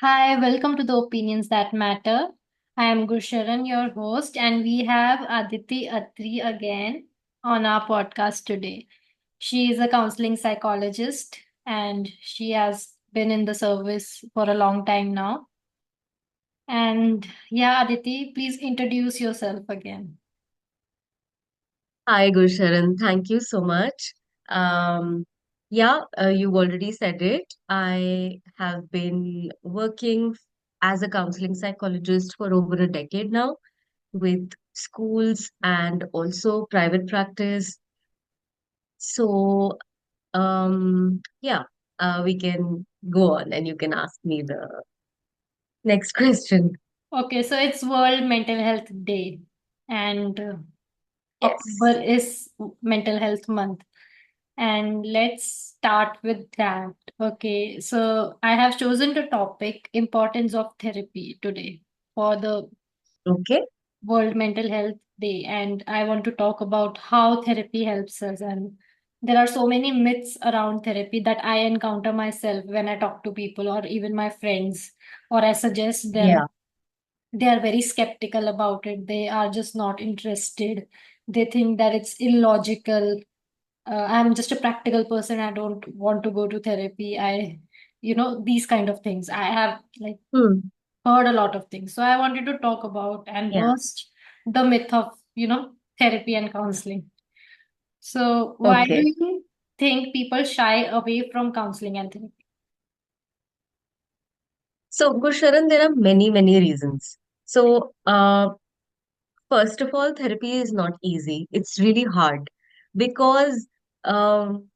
Hi, welcome to the Opinions That Matter. I am Gusharan, your host, and we have Aditi Attri again on our podcast today. She is a counseling psychologist and she has been in the service for a long time now. And yeah, Aditi, please introduce yourself again. Hi, Gulsharan. Thank you so much. Um, you've already said it. I have been working as a counseling psychologist for over a decade now with schools and also private practice. So, we can go on and you can ask me the next question. Okay, so it's World Mental Health Day, and October Yes. is Mental Health Month. And let's start with that. Okay, so I have chosen the topic importance of therapy today for the Okay. World Mental Health Day, and I want to talk about how therapy helps us. And there are so many myths around therapy that I encounter myself when I talk to people or even my friends, or I suggest them. Yeah. They are very skeptical about it. They are just not interested. They think that it's illogical. I'm just a practical person. I don't want to go to therapy. These kind of things. I have like Hmm. heard a lot of things. So I wanted to talk about and Yeah. burst the myth of, therapy and counseling. So why do Okay. you think people shy away from counseling and therapy? So, Gusharan, there are many, many reasons. So, first of all, therapy is not easy. It's really hard because um,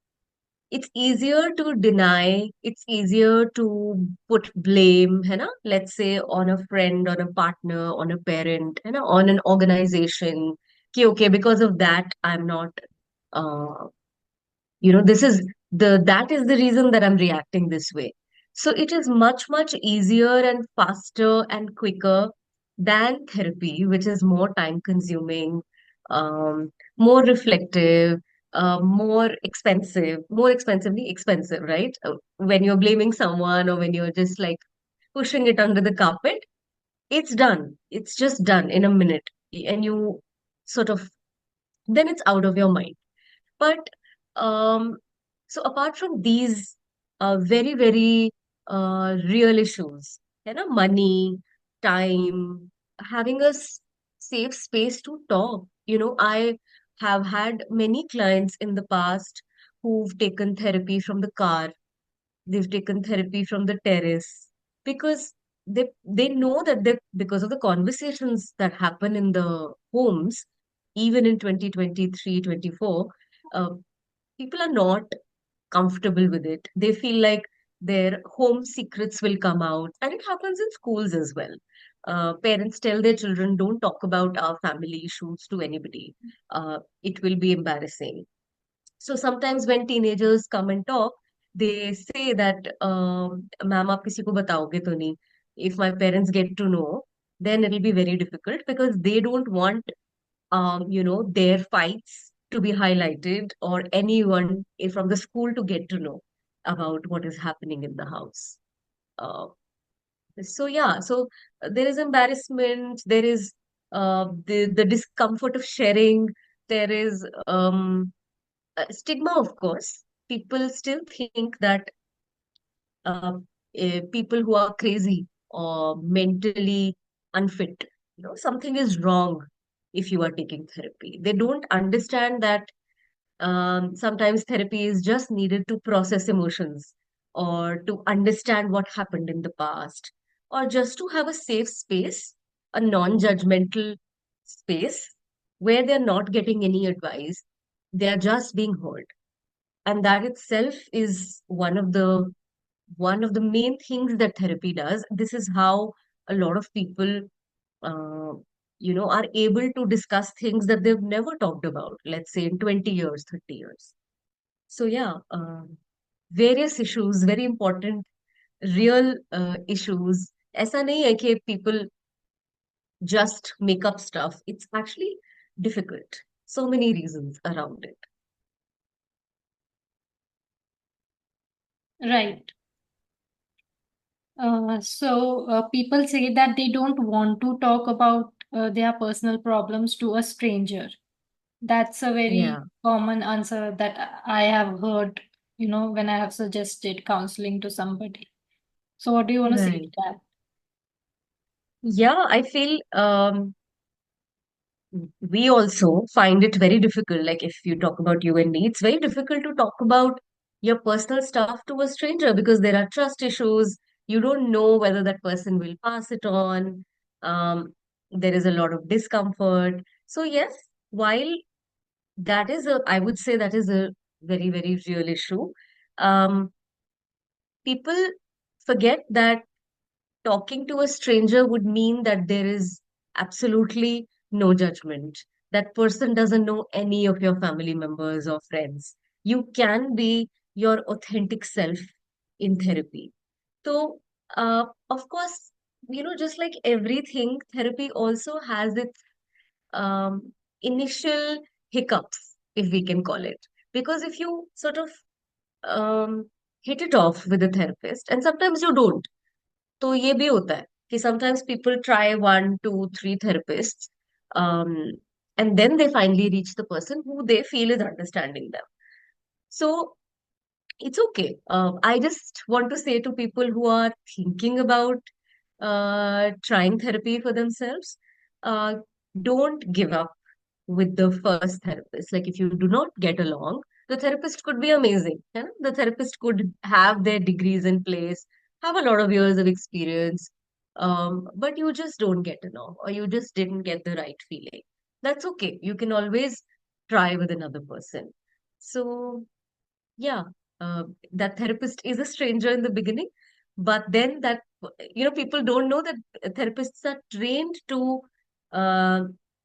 it's easier to deny, it's easier to put blame, है ना? Let's say on a friend, on a partner, on a parent, है ना? On an organization. Okay, because of that, I'm not uh, this is that is the reason that I'm reacting this way. So it is much easier and faster and quicker than therapy, which is more time consuming, more reflective, more expensively expensive, right? When you're blaming someone or when you're just like pushing it under the carpet, it's done, it's just done in a minute, and you sort of then it's out of your mind. But um, so apart from these very real issues, money, time, having a safe space to talk. I have had many clients in the past who've taken therapy from the car, they've taken therapy from the terrace because they know that they because of the conversations that happen in the homes, even in 2023, 24, uh, people are not comfortable with it. They feel like their home secrets will come out, and it happens in schools as well. Parents tell their children, don't talk about our family issues to anybody. It will be embarrassing. So sometimes when teenagers come and talk, they say that, "Ma'am, आप किसी को बताओगे तो नहीं?" If my parents get to know, then it'll be very difficult because they don't want, their fights to be highlighted or anyone from the school to get to know about what is happening in the house. Uh, so there is embarrassment, there is the discomfort of sharing, there is stigma, of course. People still think that uh, people who are crazy or mentally unfit, something is wrong if you are taking therapy. They don't understand that sometimes therapy is just needed to process emotions or to understand what happened in the past or just to have a safe space, a non-judgmental space where they're not getting any advice. They are just being heard, and that itself is one of the main things that therapy does. This is how a lot of people uh, are able to discuss things that they've never talked about, let's say in 20 years, 30 years. So yeah, various issues, very important, real issues. ऐसा नहीं है कि people just make up stuff. It's actually difficult. So many reasons around it. Right. People say that they don't want to talk about their personal problems to a stranger. That's a very Yeah, common answer that I have heard, when I have suggested counseling to somebody. So, what do you want to say to right. that? Yeah, I feel we also find it very difficult. Like if you talk about you and me, it's very difficult to talk about your personal stuff to a stranger because there are trust issues. You don't know whether that person will pass it on. There is a lot of discomfort. So yes, while that is I would say that is a very, very real issue. Um, People forget that talking to a stranger would mean that there is absolutely no judgment. That person doesn't know any of your family members or friends. You can be your authentic self in therapy. So, of course, just like everything, therapy also has its initial hiccups, if we can call it. Because if you sort of hit it off with a therapist, and sometimes you don't, तो ये भी होता है कि sometimes people try one, two, three therapists, um, and then they finally reach the person who they feel is understanding them. So it's okay. I just want to say to people who are thinking about trying therapy for themselves, uh, don't give up with the first therapist. Like if you do not get along, the therapist could be amazing. You know? The therapist could have their degrees in place, have a lot of years of experience, but you just don't get along or you just didn't get the right feeling. That's okay. You can always try with another person. So yeah, uh, that therapist is a stranger in the beginning, but then people don't know that therapists are trained to uh,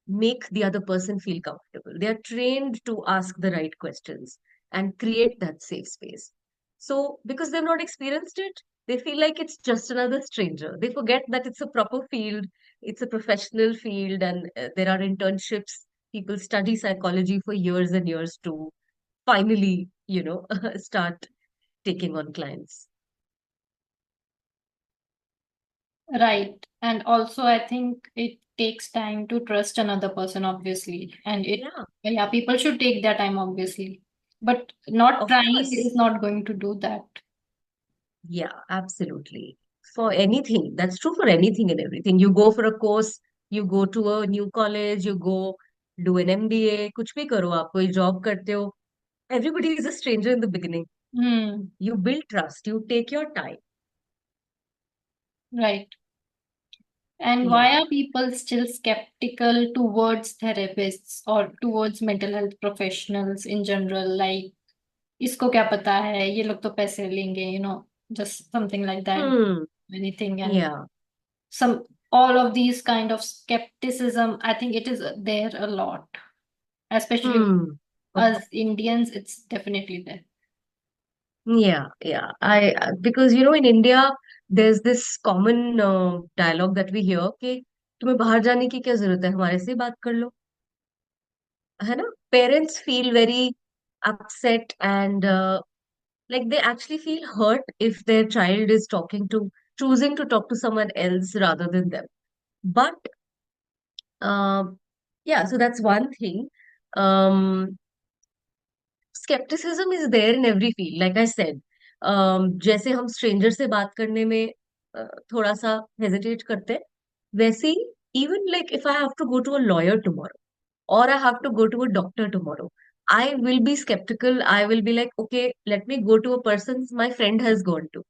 make the other person feel comfortable. They are trained to ask the right questions and create that safe space. So, because they've not experienced it, they feel like it's just another stranger. They forget that it's a proper field, it's a professional field, and there are internships. People study psychology for years and years to finally, start taking on clients. Right. And also, I think it takes time to trust another person, obviously. Yeah, Yeah, people should take their time, obviously. But not of trying course. is not going to do that. Yeah, absolutely. For anything, that's true for anything and everything. You go for a course, you go to a new college, you go do an MBA, कुछ भी करो आप कोई job करते हो. Everybody is a stranger in the beginning. Hmm. You build trust, you take your time. Right. And why Yeah. are people still skeptical towards therapists or towards mental health professionals in general? Like, इसको क्या पता है, ये लोग तो पैसे लेंगे, just something like that, Hmm. anything. And Yeah. some, all of these kind of skepticism, I think it is there a lot, especially with Hmm. us Indians, it's definitely there. Yeah, yeah. Because in India there's this common dialogue that we hear कि तुम्हें बाहर जाने की क्या जरूरत है हमारे से ही बात कर लो है ना Parents feel very upset and like they actually feel hurt if their child is choosing to talk to someone else rather than them. But yeah, so that's one thing. Um, skepticism is there in every field like I said. जैसे हम stranger से बात करने में थोड़ा सा hesitate करते हैं वैसे ही even like if I have to go to a lawyer tomorrow or I have to go to a doctor tomorrow, I will be skeptical. I will be like, okay, let me go to a person my friend has gone to.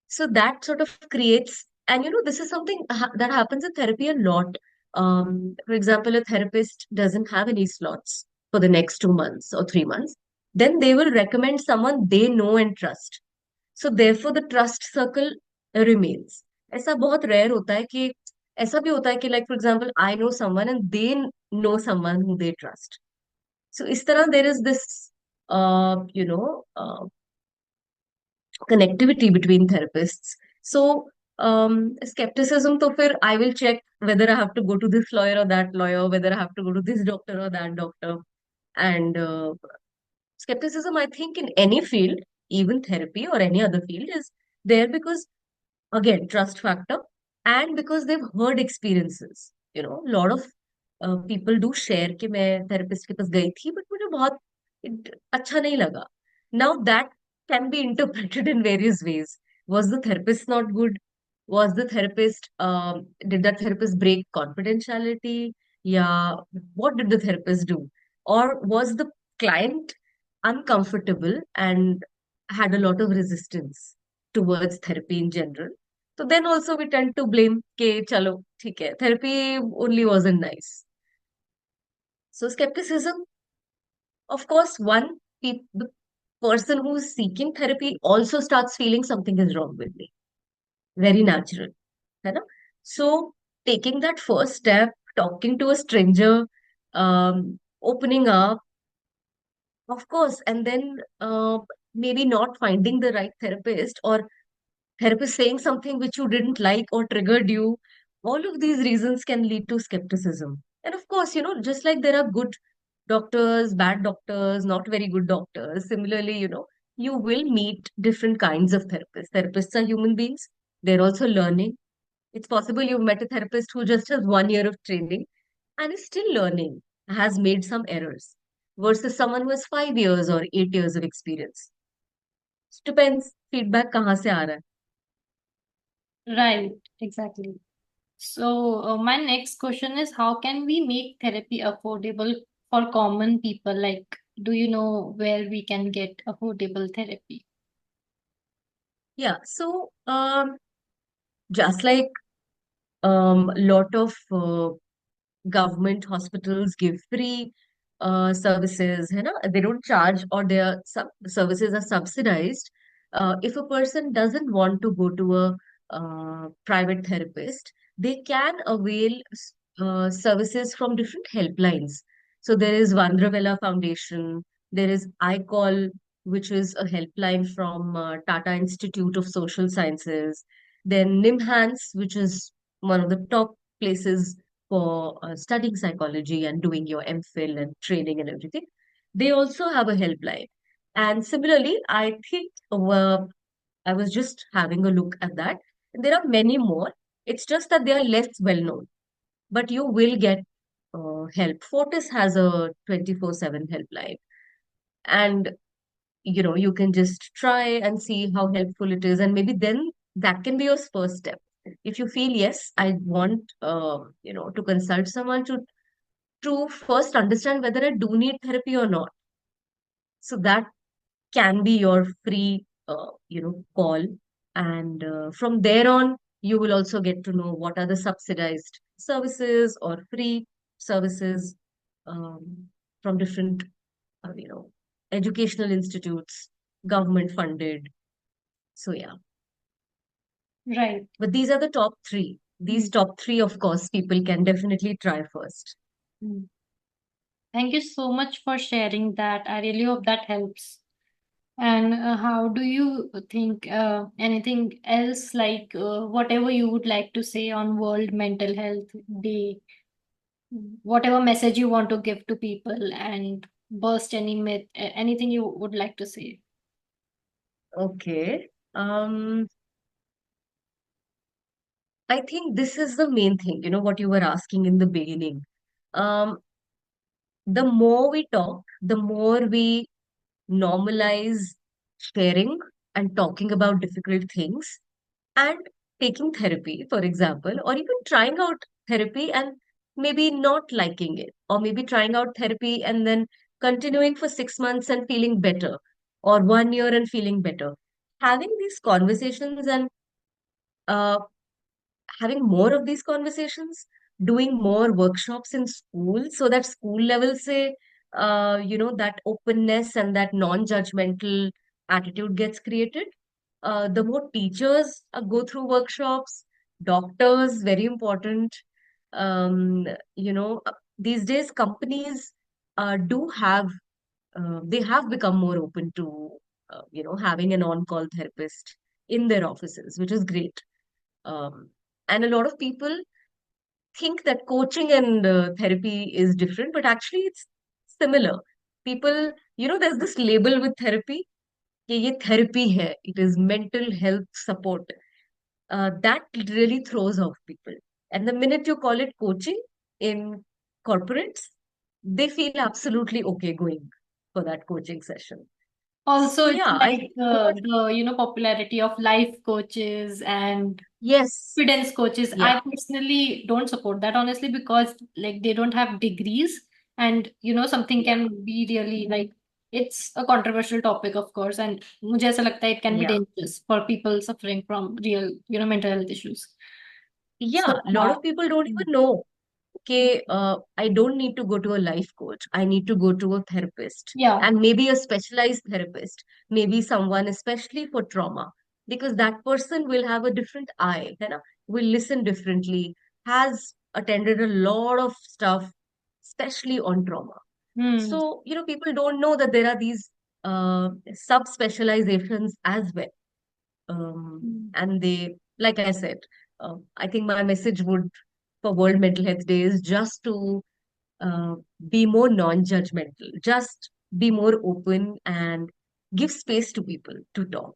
So that sort of creates, and this is something that happens in therapy a lot. For example, a therapist doesn't have any slots for the next 2 months or 3 months. Then they will recommend someone they know and trust. So therefore, the trust circle remains. ऐसा बहुत rare होता है कि ऐसा भी होता है कि like for example, I know someone and they know someone who they trust. So इस तरह there is this, connectivity between therapists. So, skepticism, to fir I will check whether I have to go to this lawyer or that lawyer, whether I have to go to this doctor or that doctor. And skepticism, I think, in any field, even therapy or any other field, is there because Again, trust factor, and because they've heard experiences. A lot of people do share कि मैं therapist के पास गई थी, but मुझे बहुत अच्छा नहीं लगा. Now that can be interpreted in various ways. Was the therapist not good? Was the therapist, did that therapist break confidentiality? Yeah, what did the therapist do? Or was the client uncomfortable and had a lot of resistance towards therapy in general? So then also we tend to blame ke chalo, theek hai, therapy only wasn't nice. So skepticism, of course, the person who's seeking therapy also starts feeling something is wrong with me. Very natural. है ना? So taking that first step, talking to a stranger, opening up, of course, and then maybe not finding the right therapist, or therapist saying something which you didn't like or triggered you, all of these reasons can lead to skepticism. And of course, just like there are good doctors, bad doctors, not very good doctors, similarly, you will meet different kinds of therapists. Therapists are human beings. They're also learning. It's possible you've met a therapist who just has 1 year of training and is still learning, has made some errors, versus someone who has 5 years or 8 years of experience. It depends. Feedback कहाँ से आ रहा है? Right, exactly. So, my next question is, how can we make therapy affordable for common people? Like, do you know where we can get affordable therapy? Yeah. So, just like lot of government hospitals give free services, है ना? They don't charge, or their services are subsidized. If a person doesn't want to go to a private therapist, they can avail services from different helplines. So there is Vandravela Foundation, there is iCall, which is a helpline from Tata Institute of Social Sciences, then NIMHANS, which is one of the top places for studying psychology and doing your MPhil and training and everything. They also have a helpline. And similarly, I think I was just having a look at that. There are many more. It's just that they are less well known, but you will get help. Fortis has a 24/7 helpline. And you can just try and see how helpful it is, and maybe then that can be your first step. If you feel, yes, I want to consult someone to first understand whether I do need therapy or not. So that can be your free call, and from there on you will also get to know what are the subsidized services or free services from different uh, you know educational institutes, government funded. So yeah, Right. but these are the top three. These Mm. top three, of course, people can definitely try first. Mm. Thank you so much for sharing that. I really hope that helps. And how do you think anything else, like whatever you would like to say on World Mental Health Day, whatever message you want to give to people and burst any myth, anything you would like to say? Okay. I think this is the main thing, what you were asking in the beginning. Um, the more we talk, the more we normalize sharing and talking about difficult things, and taking therapy, for example, or even trying out therapy and maybe not liking it, or maybe trying out therapy and then continuing for 6 months and feeling better, or 1 year and feeling better. Having these conversations and uh, having more of these conversations, doing more workshops in school so that school level say, that openness and that non-judgmental attitude gets created. The more teachers go through workshops, doctors, very important. Um, these days companies do have, they have become more open to, having an on-call therapist in their offices, which is great. um, and a lot of people think that coaching and therapy is different, but actually it's similar. People, there's this label with therapy, कि ये therapy hai. It is mental health support. that really throws off people. And the minute you call it coaching in corporates, they feel absolutely okay going for that coaching session. Also, So it's yeah, I like feel more, the popularity of life coaches and yes, confidence coaches. yeah, I personally don't support that honestly because like they don't have degrees and something yeah, can be really like it's a controversial topic of course and मुझे ऐसा लगता है it can be yeah. dangerous for people suffering from real mental health issues. So Yeah, a lot yeah. of people don't Mm. even know. Okay, I don't need to go to a life coach. I need to go to a therapist Yeah. and maybe a specialized therapist, maybe someone especially for trauma, because that person will have a different eye, है ना? Will listen differently, has attended a lot of stuff, especially on trauma. Hmm. So, people don't know that there are these sub-specializations as well. Hmm. And they, like I said, I think my message would for World Mental Health Day is just to uh, be more non-judgmental, just be more open and give space to people to talk.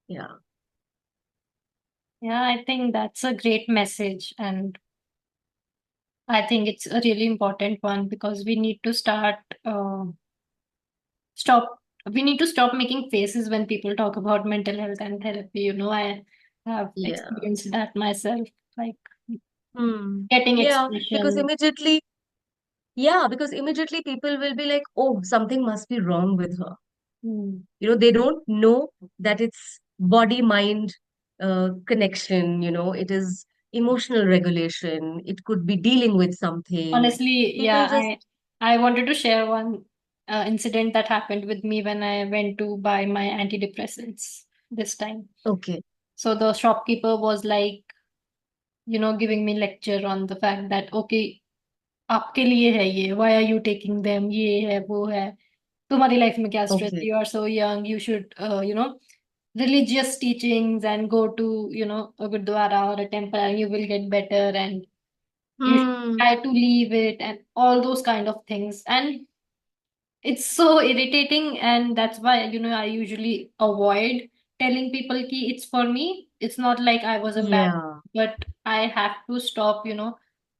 Yeah, Yeah, I think that's a great message and I think it's a really important one because uh, stop we need to stop making faces when people talk about mental health and therapy. I have yeah, experienced that myself, like hmm. getting Yeah, because expression. immediately, yeah, because immediately people will be like, oh, something must be wrong with her. Hmm. They don't know that it's body mind connection, it is emotional regulation, it could be dealing with something. Honestly, People yeah, just, I wanted to share one incident that happened with me when I went to buy my antidepressants this time. okay, So the shopkeeper was like, giving me lecture on the fact that okay, आपके लिए है ये, why are you taking them, ये है वो है, तुम्हारी life में क्या स्ट्रेस है, okay, you are so young, you should religious teachings and go to a gurdwara or a temple and you will get better and you should hmm, try to leave it and all those kind of things and it's so irritating and that's why I usually avoid telling people ki it's for me. It's not like I was a bad, yeah. but I have to stop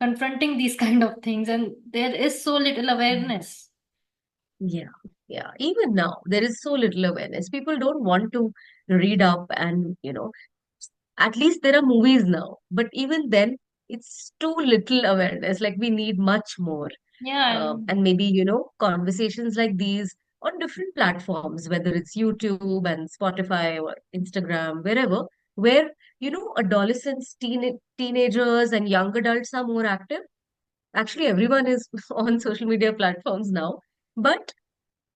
confronting these kind of things and there is so little awareness. Yeah, yeah. Even now, there is so little awareness. People don't want to read up, and at least there are movies now. But even then, it's too little awareness. Like we need much more. Yeah, and And maybe, conversations like these on different platforms, whether it's YouTube and Spotify or Instagram, wherever, where, adolescents, teenagers, and young adults are more active. Actually, everyone is on social media platforms now. But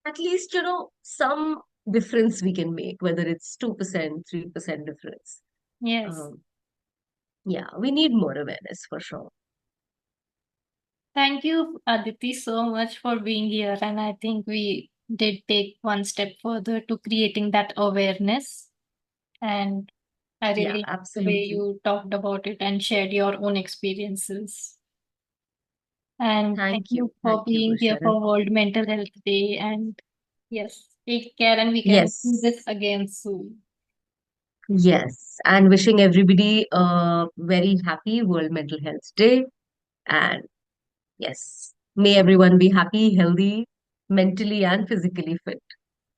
at least, some difference we can make, whether it's 2%, 3% difference. yes. Um, yeah, we need more awareness for sure. Thank you, Aditi, so much for being here. And I think we did take one step further to creating that awareness. And I Yeah, really like the way absolutely. you talked about it and shared your own experiences. And thank Thank you. you for Thank you, being here Gulsharan. for World Mental Health Day. And yes, take care and we can do Yes, this again soon. yes. And wishing everybody a very happy World Mental Health Day. And yes, may everyone be happy, healthy, mentally and physically fit.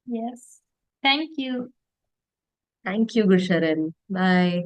Yes. Thank you. Thank you, Gulsharan. Bye.